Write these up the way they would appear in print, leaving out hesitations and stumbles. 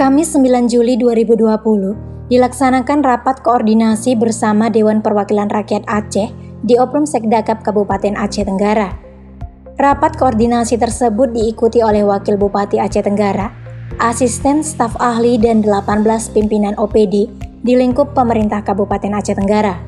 Kamis 9 Juli 2020 dilaksanakan rapat koordinasi bersama Dewan Perwakilan Rakyat Aceh di Oprum Sekdakap Kabupaten Aceh Tenggara. Rapat koordinasi tersebut diikuti oleh Wakil Bupati Aceh Tenggara, asisten staf ahli dan 18 pimpinan OPD di lingkup pemerintah Kabupaten Aceh Tenggara.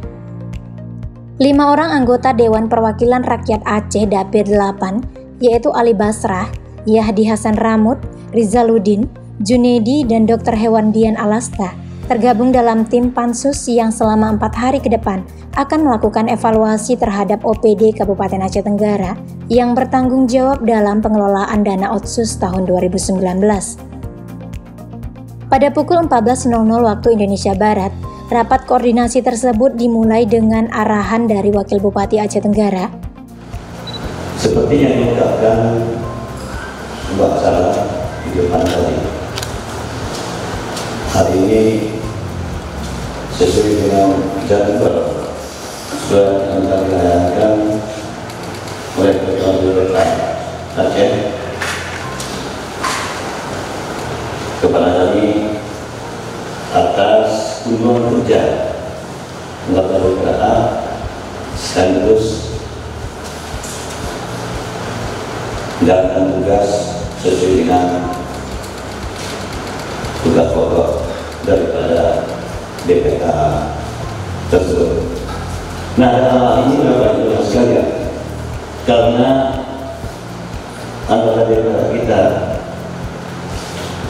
5 orang anggota Dewan Perwakilan Rakyat Aceh Dapil 8, yaitu Ali Basrah, Yahdi Hasan Ramut, Rizaluddin, Junedi, dan Dr. Hewandian Alasta tergabung dalam tim pansus yang selama 4 hari ke depan akan melakukan evaluasi terhadap OPD Kabupaten Aceh Tenggara yang bertanggung jawab dalam pengelolaan dana Otsus tahun 2019. Pada pukul 14.00 waktu Indonesia Barat, rapat koordinasi tersebut dimulai dengan arahan dari Wakil Bupati Aceh Tenggara. Seperti yang diungkapkan Mbak Sarah di depan tadi, hari ini sesuai dengan jadwal sudah akan dilayankan oleh Ketua Bupati Aceh kepada kami atas kunjungan kerja melakukan beberapa sekaligus menjalankan tugas sesuai dengan tugas pokok daripada BPK tersebut. Nah, dalam hal ini Bapak Ibu sekalian, karena anggota DPR kita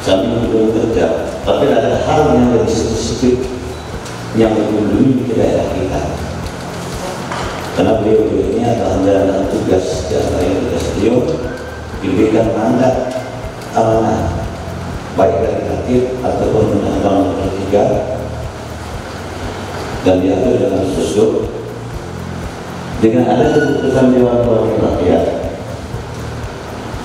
sambil belum kerja, tapi ada hal yang lebih spesifik yang mengunjungi ke daerah kita. Karena beliau ini adalah menjalankan tugas yang tugas beliau diberikan mandat amanah baik dari Hakim ataupun Undang-Undang Nomor 3 dan diatur dalam struktur dengan ada keputusan Dewan Perwakilan Rakyat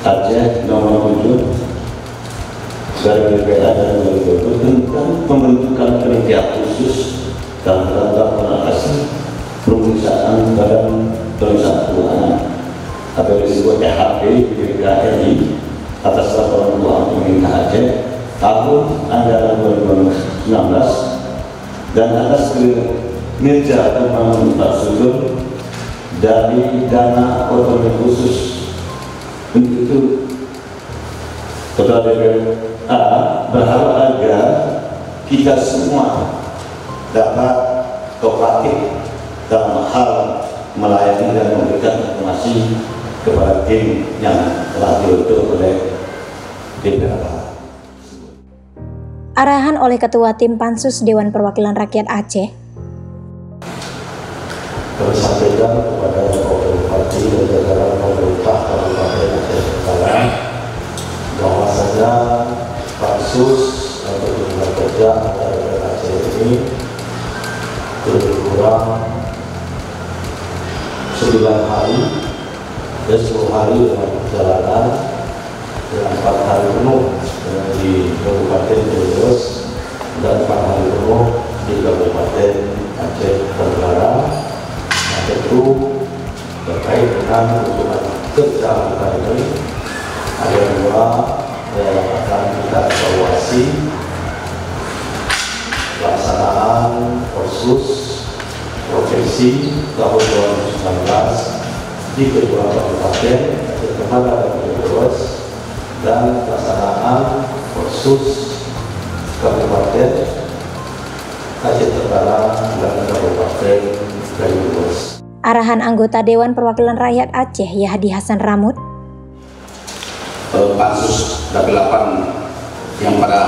Aceh Nomor 7 dari BPK dan 2020 tentang pembentukan panitia khusus dalam rangka pengawasan pemeriksaan badan pemeriksa keuangan atau disebut EHP BPK RI atas laporan keuangan pemerintah Aceh tahun anggaran 2019 dan atas kinerja pembangunan infrastruktur dari dana otonomi khusus. Untuk itu Ketua DPA berharap agar kita semua dapat kooperatif dalam hal melayani dan memberikan informasi kepada tim yang telah dibentuk oleh DPA. Arahan oleh Ketua Tim Pansus Dewan Perwakilan Rakyat Aceh. Kami sampaikan kepada Bapak Bupati dan jajaran pemerintah Kabupaten Aceh Tenggara bahwasanya pansus atau kunjungan kerja dari Aceh ini lebih kurang 9 hari dan 10 hari dengan perjalanan dengan 4 hari penuh di Kabupaten Brebes dan 4 hari penuh di Kabupaten Aceh Tenggara. Nah, tentu terkait dengan kunjungan kerja kita ini ada 2 yang akan kita evaluasi pelaksanaan Otsus Provinsi tahun 2019 di kedua kabupaten Aceh Tenggara dan Brebes dan pelaksanaan Otsus Kabupaten Aceh Tenggara dan Kabupaten Brebes. Arahan anggota Dewan Perwakilan Rakyat Aceh Yahdi Hasan Ramut. Pansus Dapil 8 yang pada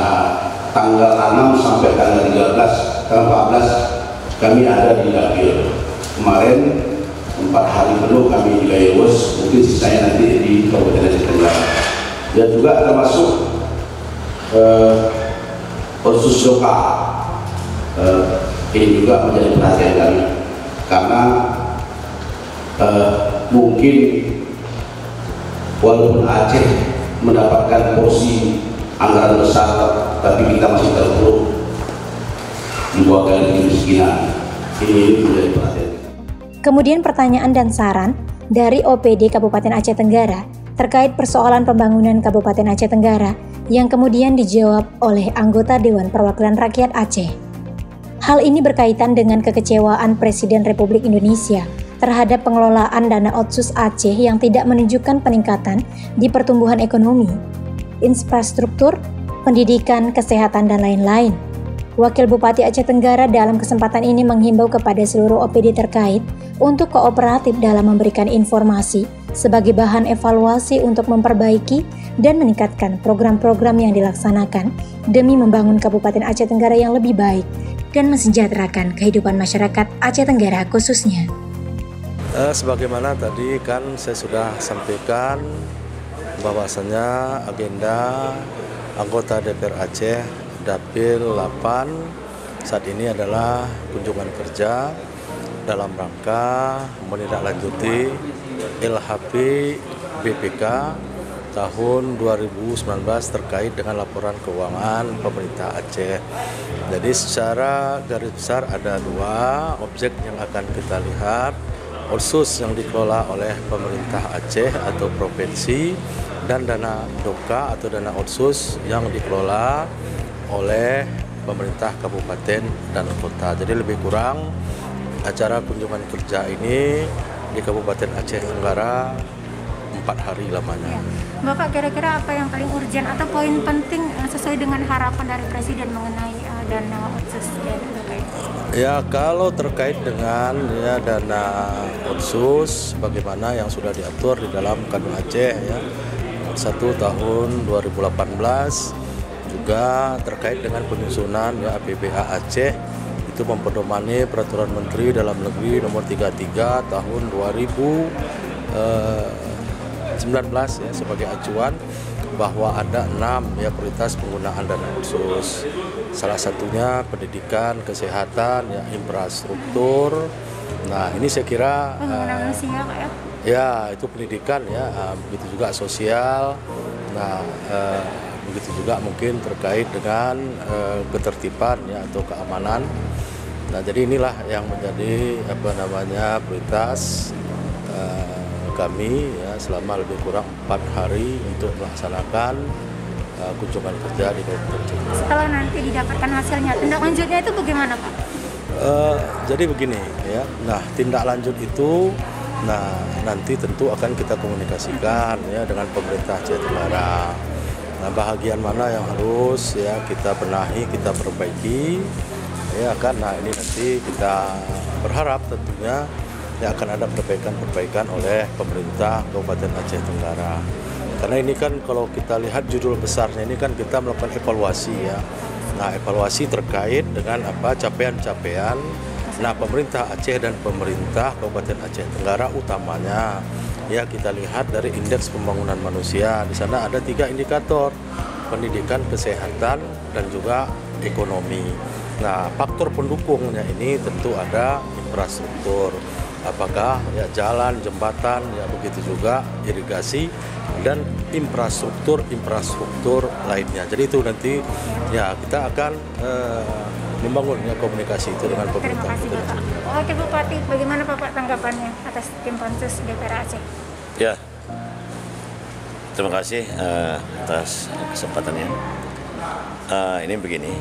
tanggal 6 sampai tanggal 14 kami ada di Dapil. Kemarin 4 hari penuh kami di Gayus, mungkin sisanya nanti di Kabupaten Aceh Tenggara. Dan juga termasuk Otsus lokal ini juga menjadi perhatian kami karena mungkin walaupun Aceh mendapatkan porsi anggaran besar, tapi kita masih terpuruk di bawah garis kemiskinan. Ini menjadi perhatian. Kemudian pertanyaan dan saran dari OPD Kabupaten Aceh Tenggara terkait persoalan pembangunan Kabupaten Aceh Tenggara yang kemudian dijawab oleh anggota Dewan Perwakilan Rakyat Aceh. Hal ini berkaitan dengan kekecewaan Presiden Republik Indonesia terhadap pengelolaan dana Otsus Aceh yang tidak menunjukkan peningkatan di pertumbuhan ekonomi, infrastruktur, pendidikan, kesehatan, dan lain-lain. Wakil Bupati Aceh Tenggara dalam kesempatan ini menghimbau kepada seluruh OPD terkait untuk kooperatif dalam memberikan informasi sebagai bahan evaluasi untuk memperbaiki dan meningkatkan program-program yang dilaksanakan demi membangun Kabupaten Aceh Tenggara yang lebih baik dan mensejahterakan kehidupan masyarakat Aceh Tenggara khususnya. Sebagaimana tadi kan saya sudah sampaikan bahwasanya agenda anggota DPR Aceh Dapil 8 saat ini adalah kunjungan kerja dalam rangka menindaklanjuti LHP BPK tahun 2019 terkait dengan laporan keuangan pemerintah Aceh. Jadi secara garis besar ada 2 objek yang akan kita lihat. Otsus yang dikelola oleh pemerintah Aceh atau provinsi dan dana DOKA atau dana otsus yang dikelola oleh pemerintah kabupaten dan kota. Jadi lebih kurang acara kunjungan kerja ini di Kabupaten Aceh Tenggara 4 hari lamanya. Bapak, kira-kira apa yang paling urgent atau poin penting sesuai dengan harapan dari Presiden mengenai dana otsus dan DOKA? Ya, kalau terkait dengan dana otsus, bagaimana yang sudah diatur di dalam Kadu Aceh ya, 1 tahun 2018, juga terkait dengan penyusunan APBA Aceh itu mempedomani Peraturan Menteri Dalam Negeri Nomor 33 Tahun 2019 ya, sebagai acuan bahwa ada 6 prioritas penggunaan dana otsus. Salah satunya pendidikan, kesehatan, infrastruktur. Nah, ini saya kira ya itu pendidikan ya, begitu juga sosial. Nah, begitu juga mungkin terkait dengan ketertiban ya atau keamanan. Nah, jadi inilah yang menjadi prioritas kami ya selama lebih kurang 4 hari untuk melaksanakan kunjungan kerja di Kabupaten. Setelah nanti didapatkan hasilnya, tindak lanjutnya itu bagaimana, Pak? Jadi begini ya. Nah, tindak lanjut itu nanti tentu akan kita komunikasikan ya dengan pemerintah Aceh Tenggara. Nah, bahagian mana yang harus ya kita benahi, kita perbaiki ya kan. Nah, ini nanti kita berharap tentunya ya akan ada perbaikan-perbaikan oleh pemerintah Kabupaten Aceh Tenggara. Karena ini kan kalau kita lihat judul besarnya ini kan kita melakukan evaluasi ya. Nah, evaluasi terkait dengan capaian-capaian pemerintah Aceh dan pemerintah Kabupaten Aceh Tenggara utamanya. Ya, kita lihat dari indeks pembangunan manusia. Di sana ada 3 indikator, pendidikan, kesehatan, dan juga ekonomi. Nah, faktor pendukungnya ini tentu ada infrastruktur. Apakah ya jalan, jembatan, ya begitu juga irigasi dan infrastruktur lainnya. Jadi itu nanti ya kita akan membangun komunikasi itu dengan pemerintah. Terima kasih, Bapak. Oke, Bupati, bagaimana Bapak tanggapannya atas tim pansus DPR Aceh? Ya, terima kasih atas kesempatannya. Ini begini,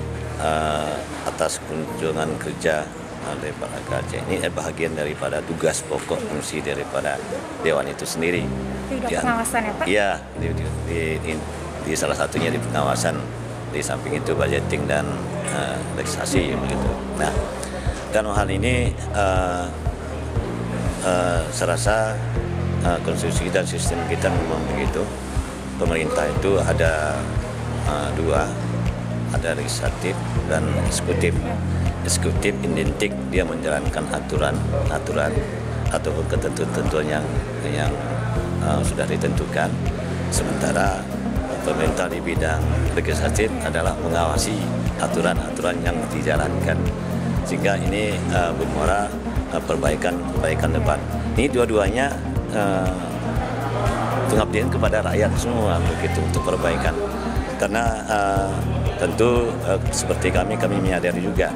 atas kunjungan kerja DPR Aceh ini bahagian daripada tugas pokok fungsi daripada Dewan itu sendiri. Tidak pengawasan ya, Pak? Iya, di salah satunya di pengawasan, di samping itu budgeting dan legislasi begitu. Nah, dan hal ini saya rasa konstitusi dan sistem kita memang begitu. Pemerintah itu ada 2, ada legislatif dan eksekutif. Eksekutif identik dia menjalankan aturan ataupun ketentuan yang sudah ditentukan. Sementara pemerintah di bidang legislatif adalah mengawasi aturan-aturan yang dijalankan. Sehingga ini bermuara perbaikan depan. Ini dua-duanya pengabdian kepada rakyat semua begitu untuk perbaikan. Karena tentu seperti kami menyadari juga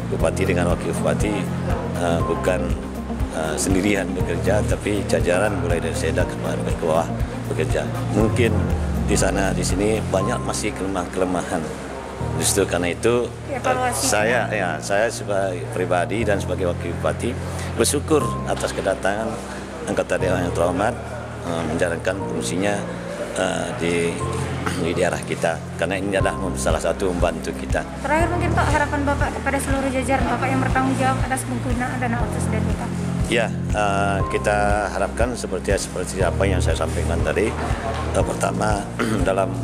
Bupati dengan Wakil Bupati bukan sendirian bekerja, tapi jajaran mulai dari Seda ke bawah bekerja. Mungkin di sini banyak masih kelemahan. Justru karena itu saya sebagai pribadi dan sebagai wakil bupati bersyukur atas kedatangan anggota dewan yang terhormat menjalankan fungsinya di daerah kita, karena ini adalah salah satu membantu kita. Terakhir mungkin Pak, harapan Bapak kepada seluruh jajaran Bapak yang bertanggung jawab atas penggunaan dana otsus dan kita. Ya, kita harapkan seperti apa yang saya sampaikan tadi. Pertama, dalam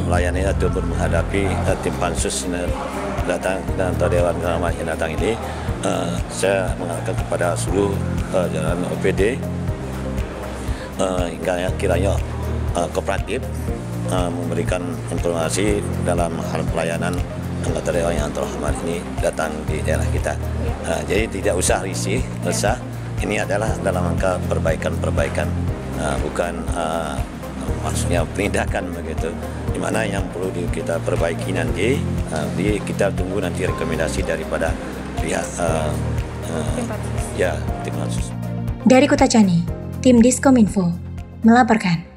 melayani atau menghadapi tim pansus datang dan atau dewan pengawas yang datang ini, saya mengatakan kepada seluruh jajaran OPD hingga kiranya kooperatif memberikan informasi dalam hal pelayanan anggota dewan yang terhormat ini datang di daerah kita. Jadi tidak usah risih, resah. Ini adalah dalam rangka perbaikan, bukan maksudnya penindakan begitu. Di mana yang perlu kita perbaiki nanti, kita tunggu nanti rekomendasi daripada pihak tim pansus. Dari Kota Cani, tim Diskominfo melaporkan.